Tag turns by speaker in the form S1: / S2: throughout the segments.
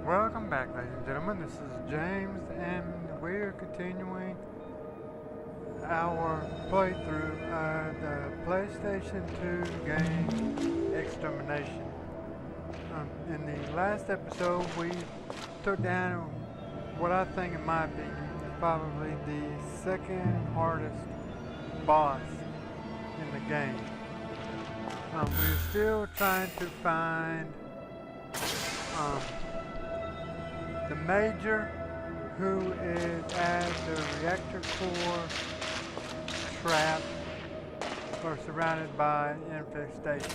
S1: Welcome back, ladies and gentlemen. This is James, and we're continuing our playthrough of the PlayStation 2 game Extermination. In the last episode, we took down what I think, in my opinion, is probably the second hardest boss in the game. We're still trying to find the Major, who is at the reactor core trap or surrounded by infestation.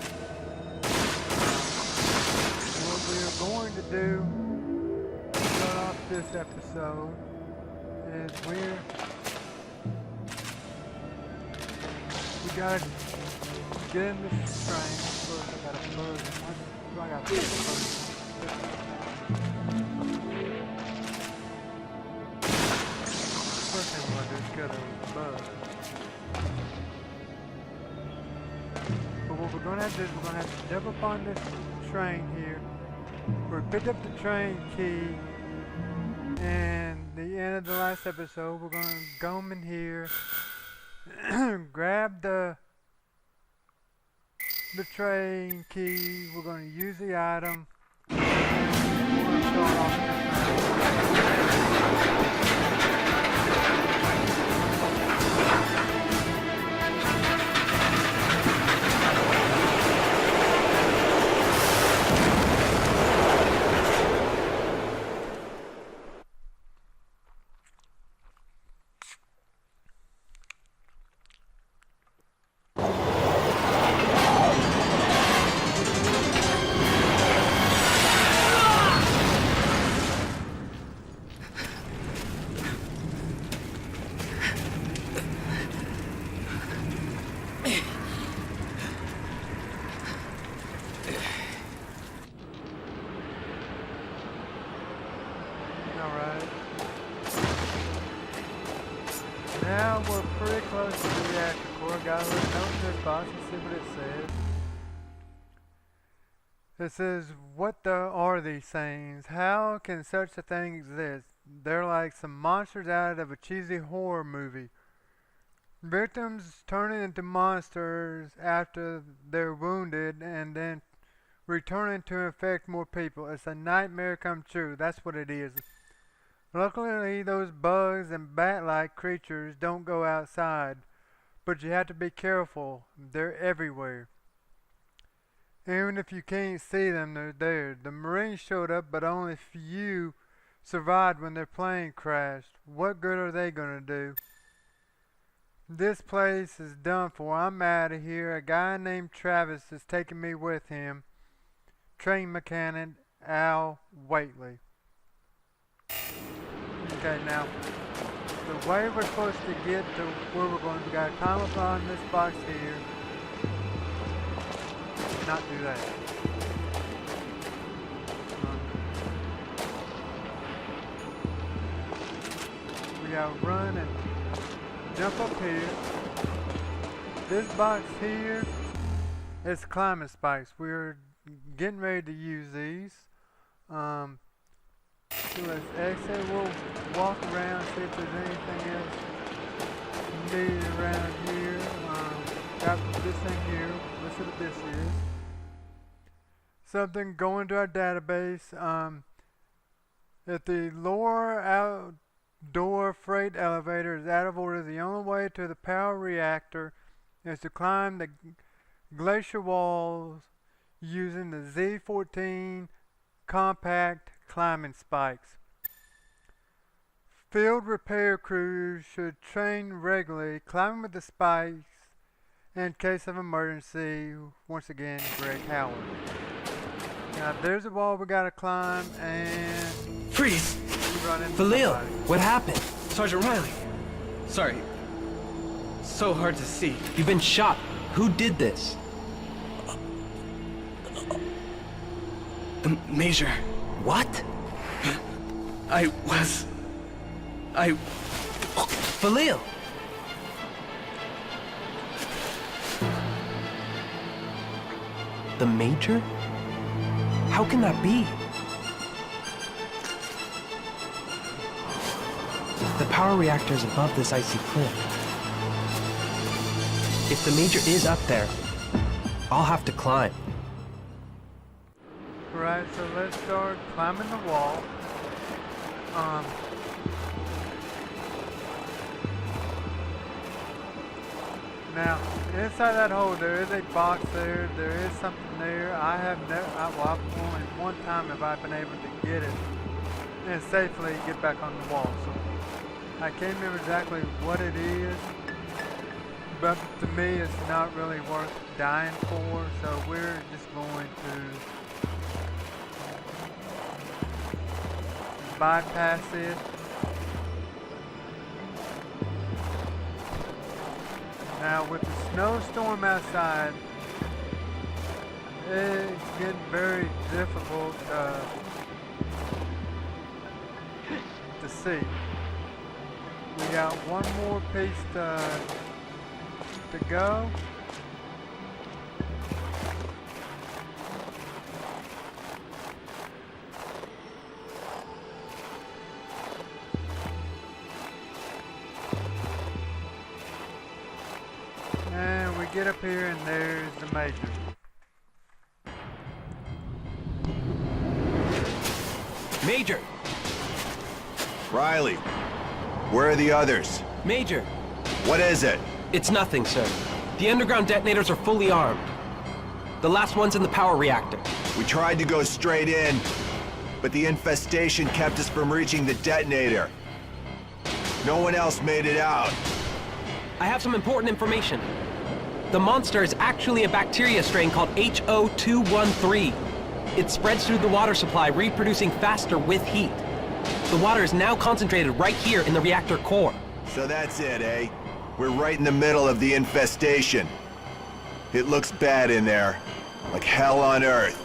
S1: What we're going to do to start off this episode is we gotta get in this train. First I gotta plug in. I gotta First thing we're gonna do is get a bug. But what we're gonna have to do is we're gonna have to jump up on this train here. We picked up the train key, and the end of the last episode we're gonna go in here, grab the train key, we're gonna use the item, and we're gonna start off the train. Now we're pretty close to the reactor core. Got a little note in this box. Let's see what it says. It says, "What are these things? How can such a thing exist? They're like some monsters out of a cheesy horror movie. Victims turning into monsters after they're wounded and then returning to infect more people. It's a nightmare come true." That's what it is. Luckily, those bugs and bat-like creatures don't go outside, but you have to be careful. They're everywhere. Even if you can't see them, they're there. The Marines showed up, but only few survived when their plane crashed. What good are they gonna do? This place is done for. I'm out of here. A guy named Travis is taking me with him. Train mechanic Al Waitley. Okay, now, the way we're supposed to get to where we're going, we gotta climb up on this box here. Not do that. We gotta run and jump up here. This box here is climbing spikes. We're getting ready to use these. So let's exit. We'll walk around, see if there's anything else needed around here. Got this thing here. Let's see what this is. Something going to our database. If the lower outdoor freight elevator is out of order, the only way to the power reactor is to climb the glacier walls using the Z14 compact climbing spikes. Field repair crews should train regularly, climbing with the spikes in case of emergency. Once again, Greg Howard. Now there's a wall we gotta climb, and
S2: freeze!
S1: Run into
S2: Valil,
S1: somebody.
S2: what happened?
S3: Sergeant Riley. Sorry. So hard to see.
S2: You've been shot. Who did this?
S3: The Major.
S2: What? Valil! The Major? How can that be? The power reactor is above this icy cliff. If the Major is up there, I'll have to climb.
S1: Right, so let's start climbing the wall. Now, inside that hole, there is a box there. There is something there. I have never, well, I've only one time have I been able to get it and safely get back on the wall. So I can't remember exactly what it is, but to me, it's not really worth dying for. So we're just going to bypass it. Now with the snowstorm outside, it's getting very difficult to see. We got one more piece to go. And we get up here and there's the Major.
S2: Major!
S4: Riley, where are the others?
S2: Major!
S4: What is it?
S2: It's nothing, sir. The underground detonators are fully armed. The last one's in the power reactor.
S4: We tried to go straight in, but the infestation kept us from reaching the detonator. No one else made it out.
S2: I have some important information. The monster is actually a bacteria strain called HO213. It spreads through the water supply, reproducing faster with heat. The water is now concentrated right here in the reactor core.
S4: So that's it, eh? We're right in the middle of the infestation. It looks bad in there. Like hell on Earth.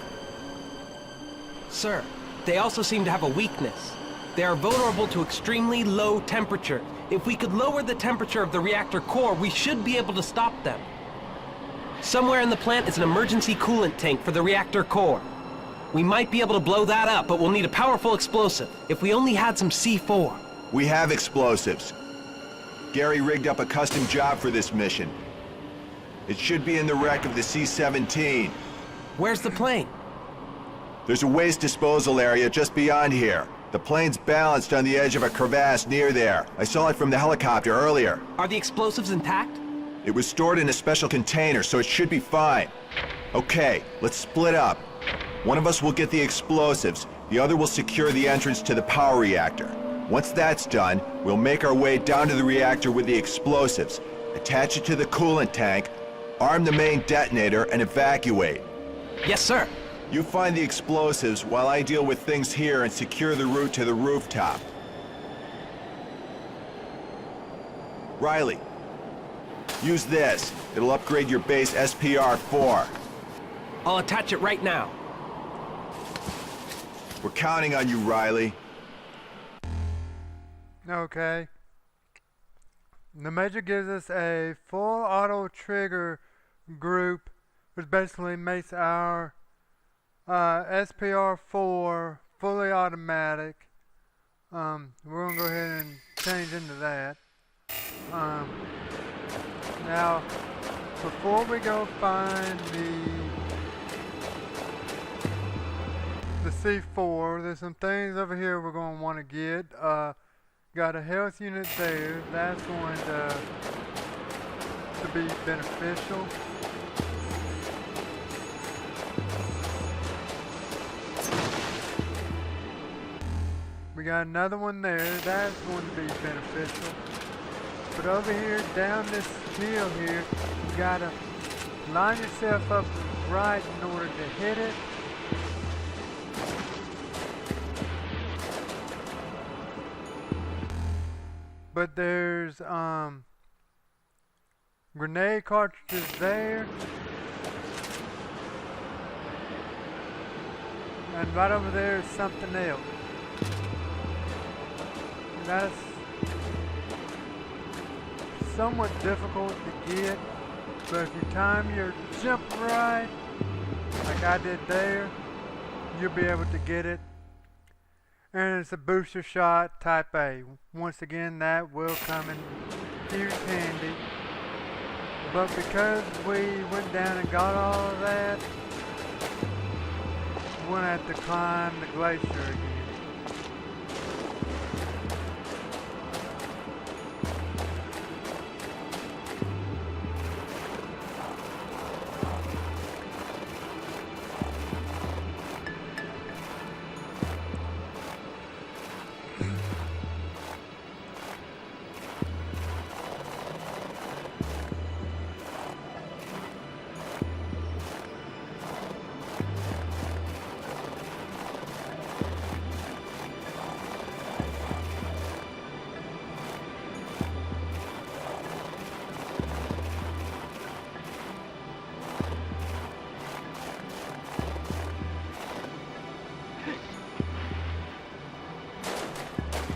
S2: Sir, they also seem to have a weakness. They are vulnerable to extremely low temperature. If we could lower the temperature of the reactor core, we should be able to stop them. Somewhere in the plant is an emergency coolant tank for the reactor core. We might be able to blow that up, but we'll need a powerful explosive. If we only had some C4.
S4: We have explosives. Gary rigged up a custom job for this mission. It should be in the wreck of the C-17.
S2: Where's the plane?
S4: There's a waste disposal area just beyond here. The plane's balanced on the edge of a crevasse near there. I saw it from the helicopter earlier.
S2: Are the explosives intact?
S4: It was stored in a special container, so it should be fine. Okay, let's split up. One of us will get the explosives, the other will secure the entrance to the power reactor. Once that's done, we'll make our way down to the reactor with the explosives, attach it to the coolant tank, arm the main detonator, and evacuate.
S2: Yes, sir.
S4: You find the explosives while I deal with things here and secure the route to the rooftop. Riley, use this. It'll upgrade your base SPR-4.
S2: I'll attach it right now.
S4: We're counting on you, Riley.
S1: Okay. The Major gives us a full auto trigger group, which basically makes our SPR-4 fully automatic. We're gonna go ahead and change into that. Now, before we go find the C4, there's some things over here we're gonna want to get. Got a health unit there. That's going to be beneficial. We got another one there. That's going to be beneficial. But over here, down this hill here, you gotta line yourself up right in order to hit it. But there's grenade cartridges there. And right over there is something else. And that's somewhat difficult to get, but if you time your jump right, like I did there, you'll be able to get it. And it's a booster shot type A. Once again, that will come in huge handy. But because we went down and got all of that, we're gonna have to climb the glacier again.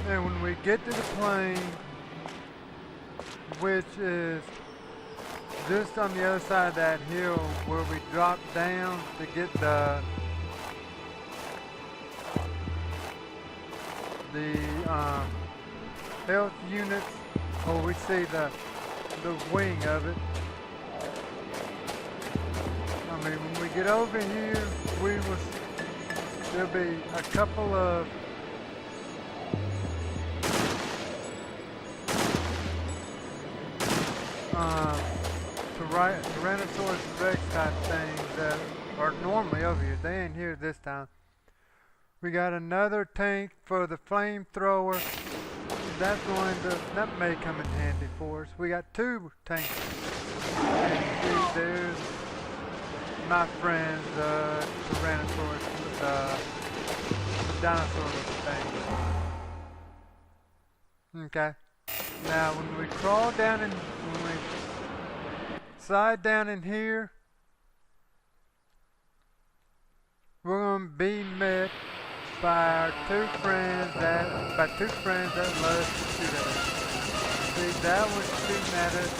S1: And when we get to the plane, which is just on the other side of that hill where we drop down to get the health units, or we see the wing of it. I mean, when we get over here, there'll be a couple of Tyrannosaurus Rex type things that are normally over here. They ain't here this time. We got another tank for the flamethrower. That may come in handy for us. We got 2 tanks. And see, there's my friend, Tyrannosaurus, the dinosaur thing. Okay. Now, when we crawl down when we slide down in here, we're gonna be met by our 2 friends that love to shoot at us. See, that one's shooting at us.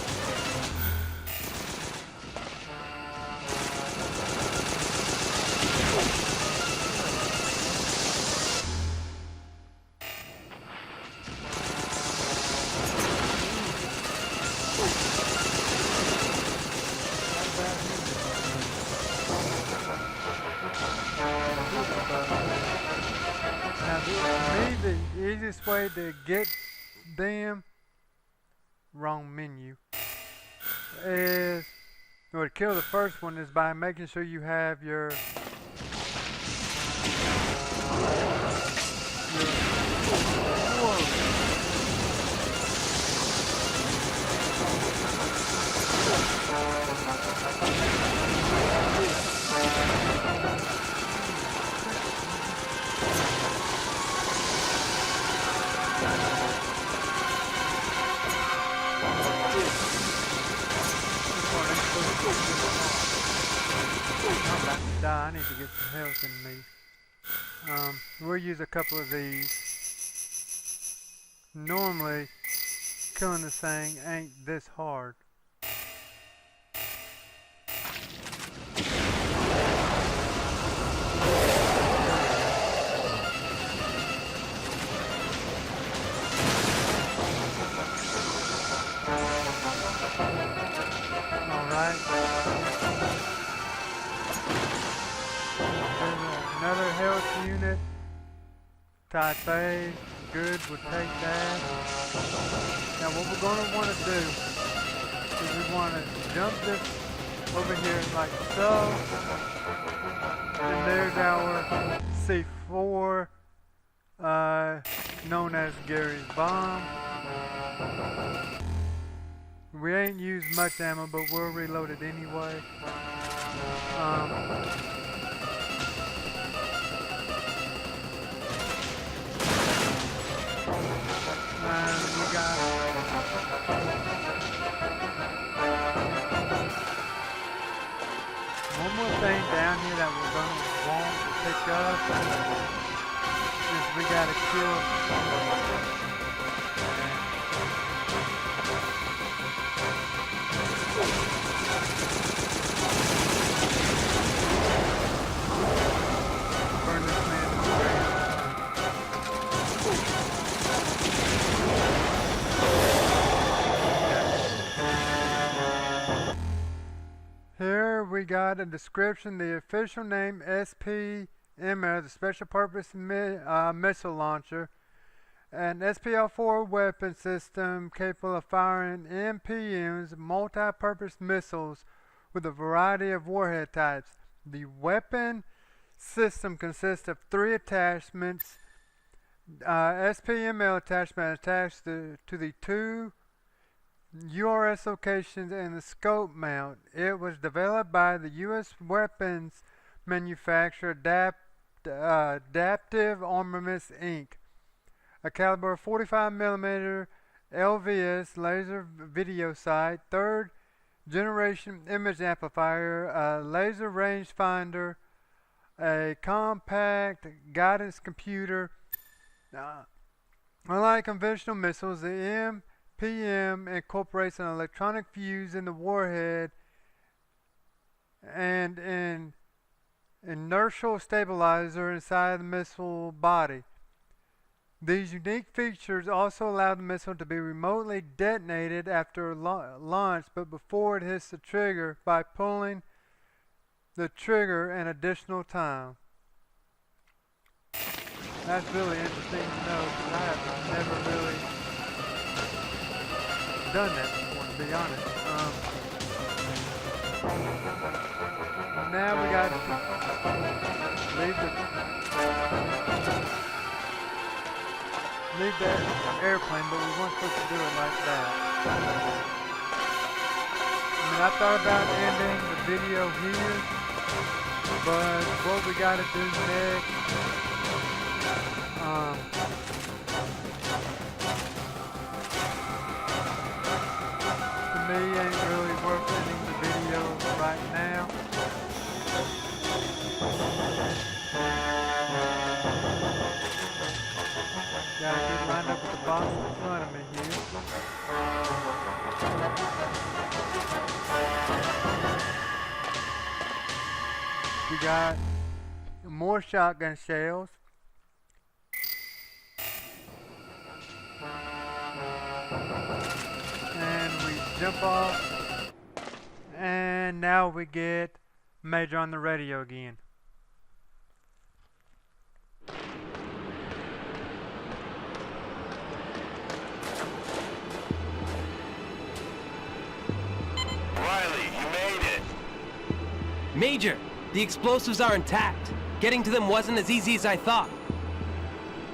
S1: Now, to me, the easiest way to get them, wrong menu, is, or to kill the first one is by making sure you have your I'm about to die. I need to get some health in me. We'll use a couple of these. Normally, killing this thing ain't this hard. Another health unit, type A, good, we'll take that. Now what we're going to want to do is we want to jump this over here like so. And there's our C4, known as Gary's Bomb. We ain't used much ammo, but we'll reload it anyway. And we got one more thing down here that we're going to want to pick up is we got to kill burn this man to the ground. got a description. The official name SPML, the Special Purpose Missile Launcher, an SPL-4 weapon system capable of firing MPMs, multi-purpose missiles, with a variety of warhead types. The weapon system consists of 3 attachments. SPML attachment attached to the 2 URS locations and the scope mount. It was developed by the U.S. weapons manufacturer Adaptive Armaments Inc. A caliber 45mm LVS laser video sight, 3rd generation image amplifier, a laser rangefinder, a compact guidance computer. Unlike conventional missiles, the MPM incorporates an electronic fuse in the warhead and an inertial stabilizer inside the missile body. These unique features also allow the missile to be remotely detonated after launch, but before it hits the trigger by pulling the trigger an additional time. That's really interesting to know because I have never really done that before, to be honest. Now we got to leave that airplane, but we weren't supposed to do it like that. I mean, I thought about ending the video here, but what we got to do next, to me, ain't really worth ending the video right now. Gotta get lined up with the box in front of me here. We got more shotgun shells. And we jump off. And now we get Major on the radio again.
S2: Major, the explosives are intact. Getting to them wasn't as easy as I thought.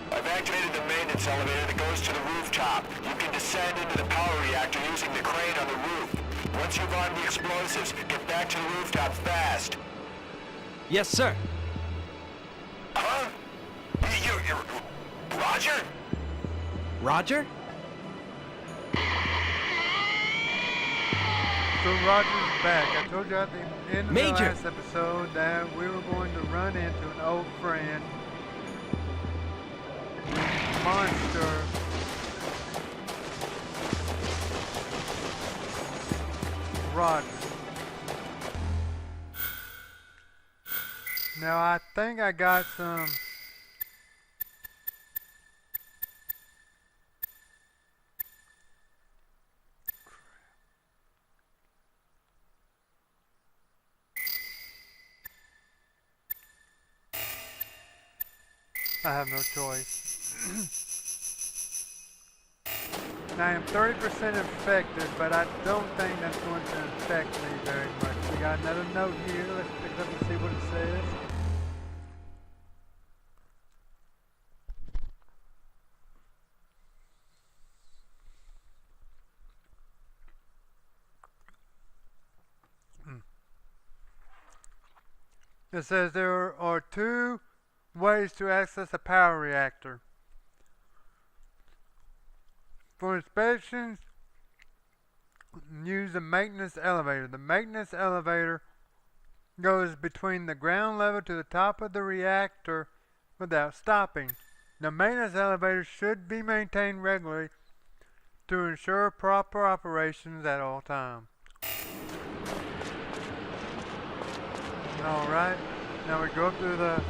S5: I've activated the maintenance elevator that goes to the rooftop. You can descend into the power reactor using the crane on the roof. Once you've armed the explosives, get back to the rooftop fast.
S2: Yes, sir.
S5: Huh? You Roger?
S2: Roger?
S1: So Roger's back. I told you at the end of the
S2: Major!
S1: last episode that we were going to run into an old friend, Monster. Roger. Now I think I got some I have no choice. Now I am 30% infected, but I don't think that's going to affect me very much. We got another note here. Let's pick it up and see what it says. It says there are 2 ways to access a power reactor. For inspections, use the maintenance elevator. The maintenance elevator goes between the ground level to the top of the reactor without stopping. The maintenance elevator should be maintained regularly to ensure proper operations at all times. Alright, now we go up to the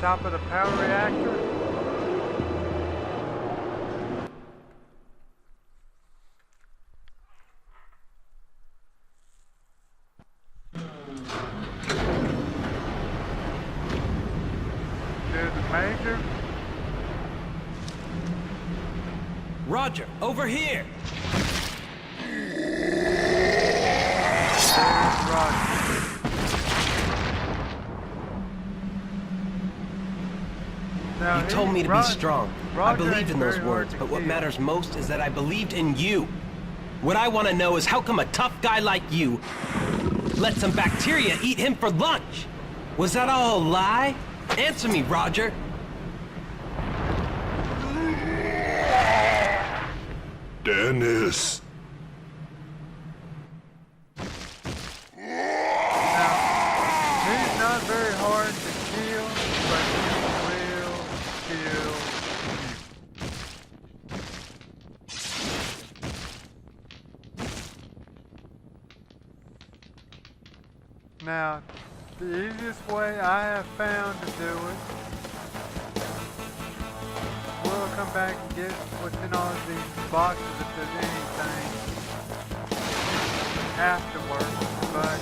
S1: top of the power reactor. Major?
S2: Roger, over here!
S1: There's Roger. Now,
S2: You told me to be strong. I
S1: Roger
S2: believe
S1: ain't
S2: in those
S1: very hard
S2: words,
S1: to
S2: but what
S1: kill.
S2: matters most is that I believed in you. What I want to know is how come a tough guy like you let some bacteria eat him for lunch? Was that all a lie? Answer me, Roger.
S6: Dennis.
S1: He's not very hard to kill, but he will kill you. Now, the easiest way I have found to do it, we'll come back and get what's in all of these boxes if there's anything afterwards, but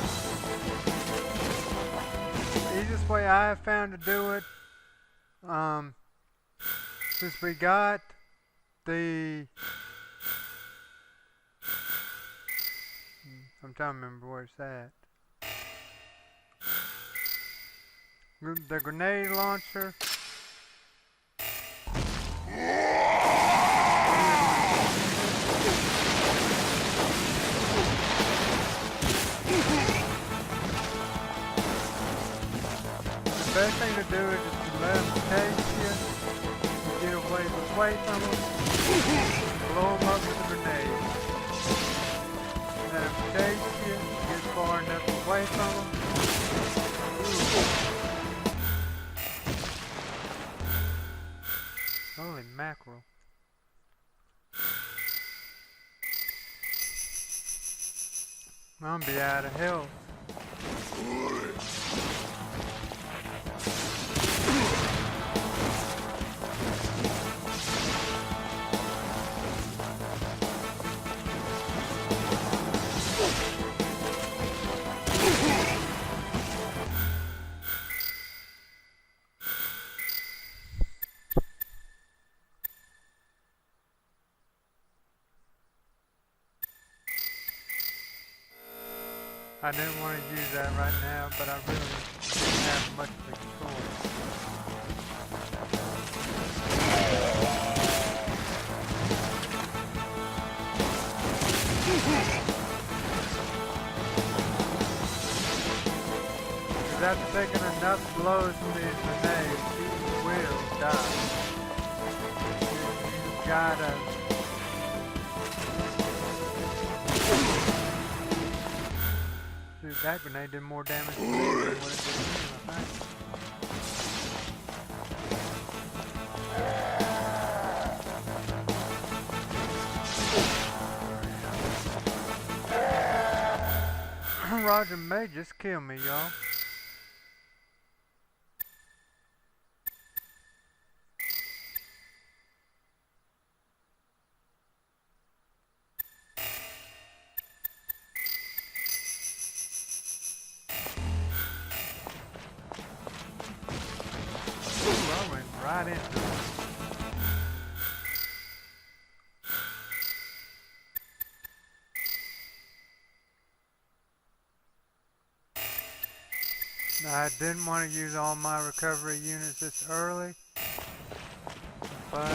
S1: the easiest way I have found to do it, since we got the, I'm trying to remember where it's at. The grenade launcher. The best thing to do is just to let them chase you, you get away from them, blow them up with a grenade. Let them chase you, get far enough away from them. Holy mackerel. I'm gonna be out of health. I didn't want to use that right now, but I really didn't have much of a choice. Because after taking enough blows from these grenades, you will die. You gotta... Dude, that grenade did more damage to me than what it did to him, I think. Roger may just kill me, y'all. I went right into it. Now, I didn't want to use all my recovery units this early, but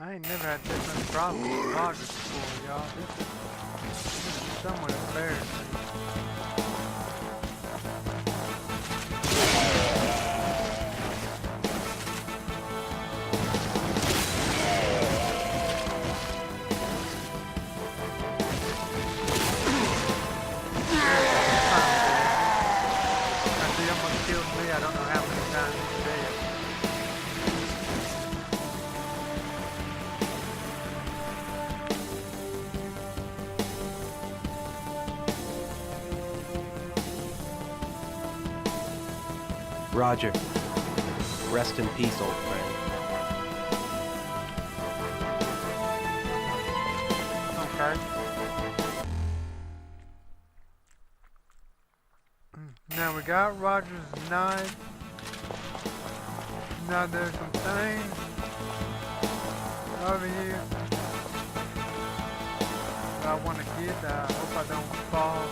S1: I ain't never had this much problem with loggers before, y'all. This is somewhat embarrassing. I see almost killed me. I don't know how many times he's dead.
S2: Roger. Rest in peace, old friend.
S1: Okay. Now we got Roger's knife. Now there's some things over here that I want to get. I hope I don't fall.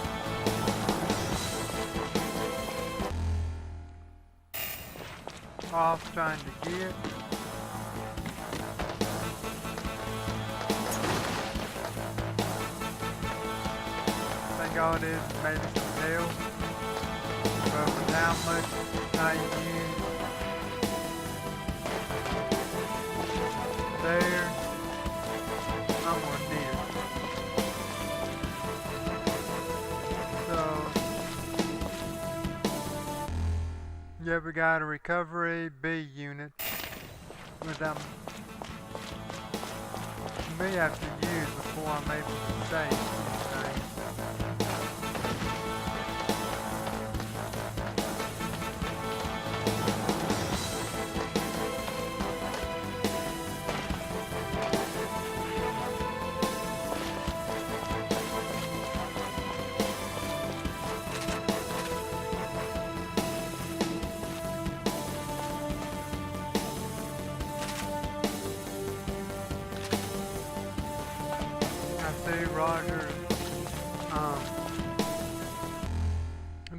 S1: Off trying to get. I think all it is maybe some help. But with how much I use there, I'm gonna need it. So, yeah, we got a recovery B unit, which I may have to use before I'm able to save these things. Roger,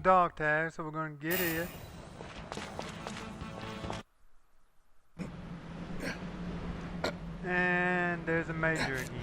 S1: dog tag, so we're gonna get it. And there's a major again.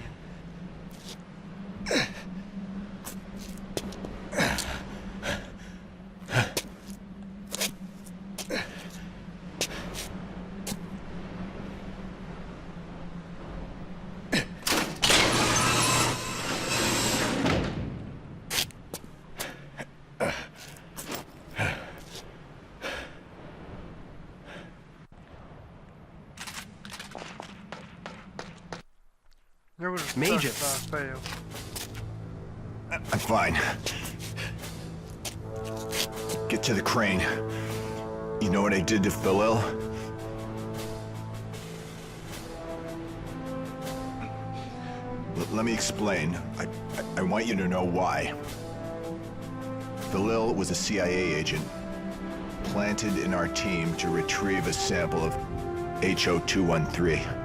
S1: There was a
S2: Major.
S1: fail.
S4: I'm fine. Get to the crane. You know what I did to Philil? Let me explain. I want you to know why. Philil was a CIA agent planted in our team to retrieve a sample of HO213.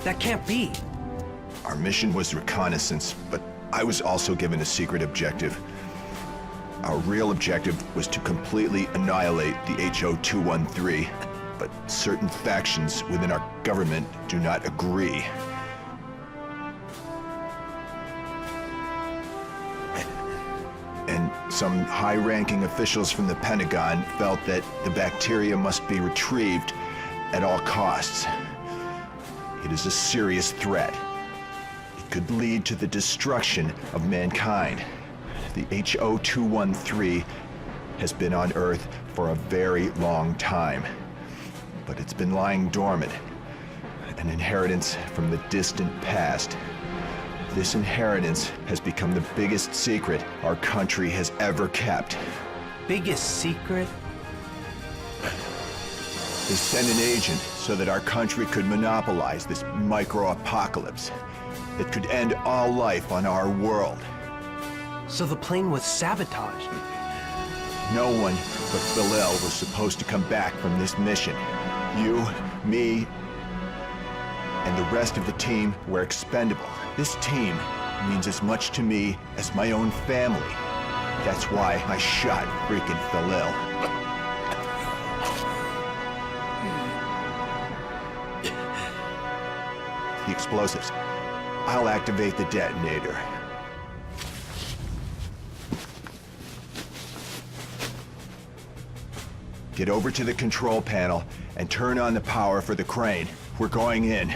S2: That can't be.
S4: Our mission was reconnaissance, but I was also given a secret objective. Our real objective was to completely annihilate the HO213, but certain factions within our government do not agree. And some high-ranking officials from the Pentagon felt that the bacteria must be retrieved at all costs. It is a serious threat. It could lead to the destruction of mankind. The HO213 has been on Earth for a very long time, but it's been lying dormant, an inheritance from the distant past. This inheritance has become the biggest secret our country has ever kept.
S2: Biggest secret?
S4: They sent an agent so that our country could monopolize this micro-apocalypse that could end all life on our world.
S2: So the plane was sabotaged.
S4: No one but Philil was supposed to come back from this mission. You, me, and the rest of the team were expendable. This team means as much to me as my own family. That's why I shot freaking Philil. The explosives. I'll activate the detonator. Get over to the control panel and turn on the power for the crane. We're going in.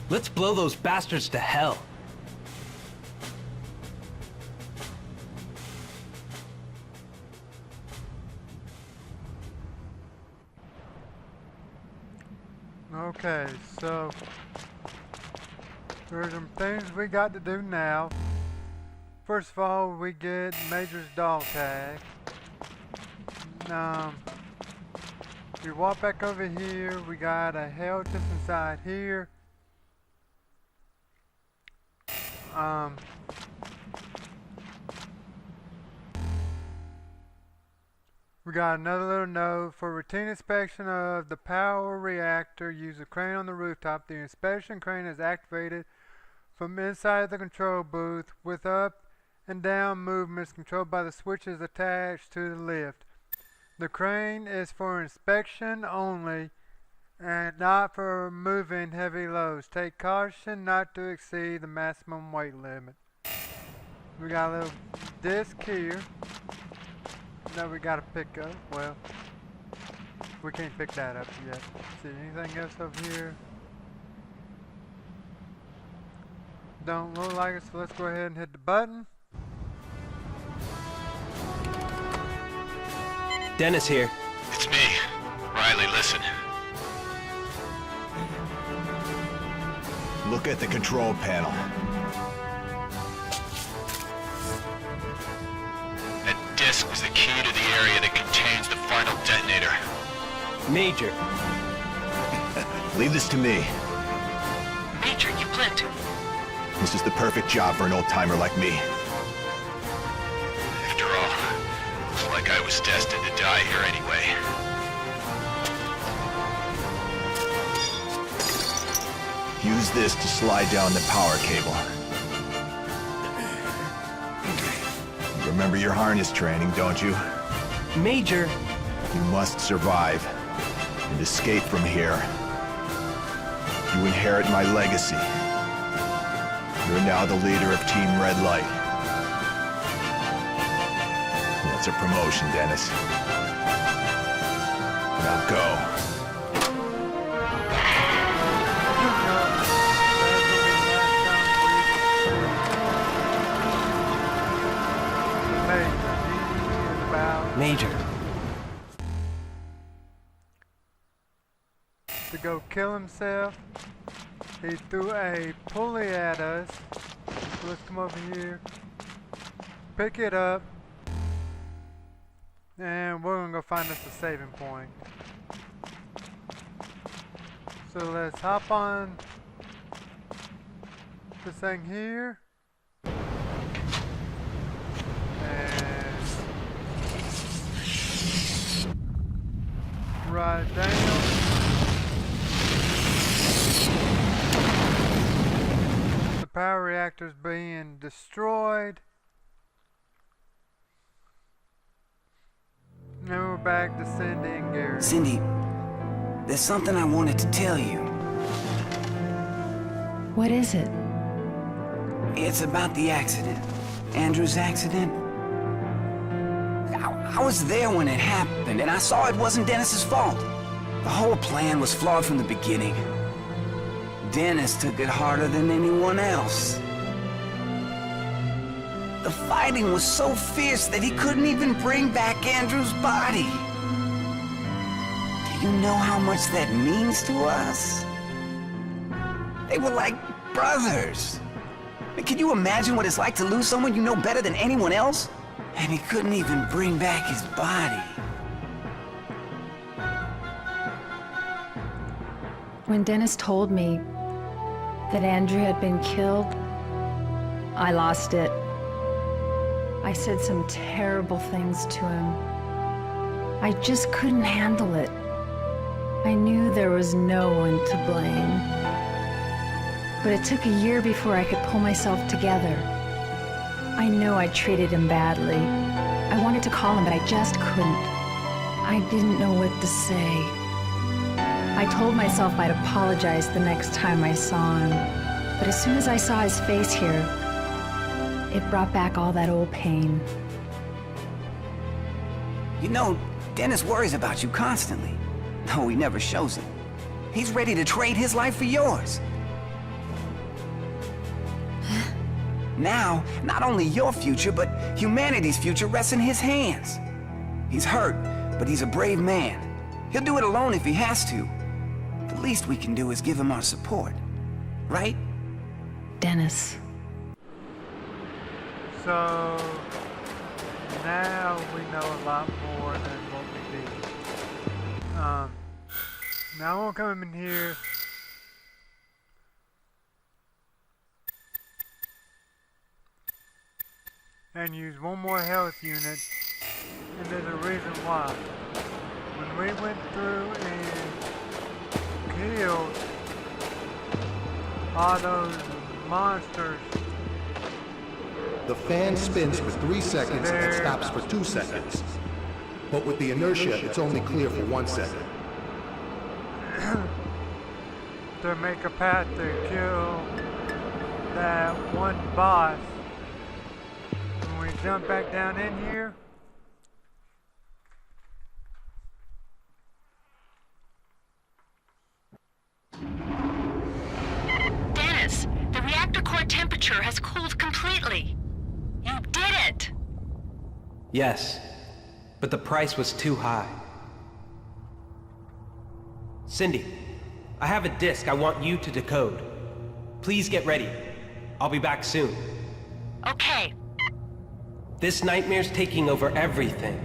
S2: Let's blow those bastards to hell.
S1: Okay, so there's some things we got to do now. First of all, we get Major's dog tag. we walk back over here. We got a hell just inside here. We got another little note. For routine inspection of the power reactor, use a crane on the rooftop. The inspection crane is activated from inside the control booth with up and down movements controlled by the switches attached to the lift. The crane is for inspection only and not for moving heavy loads. Take caution not to exceed the maximum weight limit. We got a little disc here that we gotta pick up. Well, we can't pick that up yet. See anything else over here? Don't look like it, so let's go ahead and hit the button.
S2: Dennis here.
S5: It's me. Riley, listen.
S4: Look at the control panel.
S5: That disc was the key to the area that contains the final detonator.
S2: Major.
S4: Leave this to me.
S6: Major, you plan to...
S4: This is the perfect job for an old-timer like me.
S5: After all, looks like I was destined to die here anyway.
S4: Use this to slide down the power cable. Remember your harness training, don't you?
S2: Major.
S4: You must survive and escape from here. You inherit my legacy. You're now the leader of Team Red Light. That's a promotion, Dennis. Now go.
S2: Major.
S1: To go kill himself. He threw a pulley at us. So let's come over here. Pick it up. And we're gonna go find us a saving point. So let's hop on this thing here. And ride down. The power reactor's being destroyed. Now we're back to Cindy and Gary.
S6: Cindy, there's something I wanted to tell you.
S7: What is it?
S6: It's about the accident. Andrew's accident. I was there when it happened, and I saw it wasn't Dennis's fault. The whole plan was flawed from the beginning. Dennis took it harder than anyone else. The fighting was so fierce that he couldn't even bring back Andrew's body. Do you know how much that means to us? They were like brothers. Can you imagine what it's like to lose someone you know better than anyone else? And he couldn't even bring back his body.
S7: When Dennis told me that Andrew had been killed, I lost it. I said some terrible things to him. I just couldn't handle it. I knew there was no one to blame. But it took a year before I could pull myself together. I know I treated him badly. I wanted to call him, but I just couldn't. I didn't know what to say. I told myself I'd apologize the next time I saw him. But as soon as I saw his face here, it brought back all that old pain.
S6: You know, Dennis worries about you constantly, though he never shows it. He's ready to trade his life for yours. Now, not only your future, but humanity's future rests in his hands. He's hurt, but he's a brave man. He'll do it alone if he has to. The least we can do is give him our support. Right?
S7: Dennis.
S1: So now we know a lot more than what we Now I'm gonna come in here. And use one more health unit. And there's a reason why. When we went through and killed all those monsters,
S8: The fan spins for 3 seconds and stops for 2 seconds. But with the inertia, it's only clear for 1 second.
S1: to make a path to kill that one boss. When we jump back down in here,
S7: Dennis, the reactor core temperature has cooled completely. You did it!
S2: Yes, but the price was too high. Cindy, I have a disk I want you to decode. Please get ready. I'll be back soon.
S7: Okay.
S2: This nightmare's taking over everything.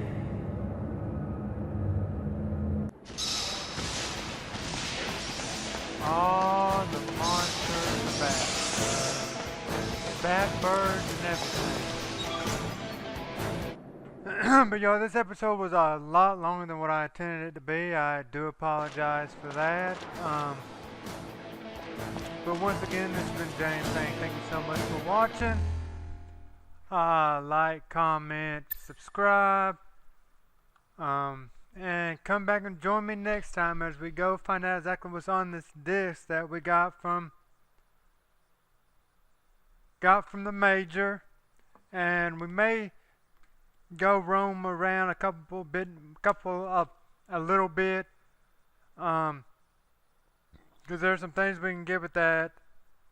S1: all the monsters are back. Bat birds and everything. But y'all, this episode was a lot longer than what I intended it to be. I do apologize for that. But once again, this has been James saying thank you so much for watching. Like, comment, subscribe. And come back and join me next time as we go find out exactly what's on this disc that we got from the Major. And we may go roam around a little bit, because there's some things we can get with that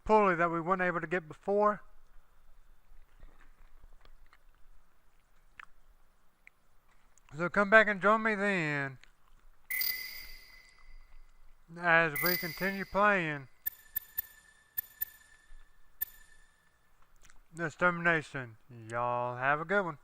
S1: pulley that we weren't able to get before. So come back and join me then as we continue playing Extermination. Y'all have a good one.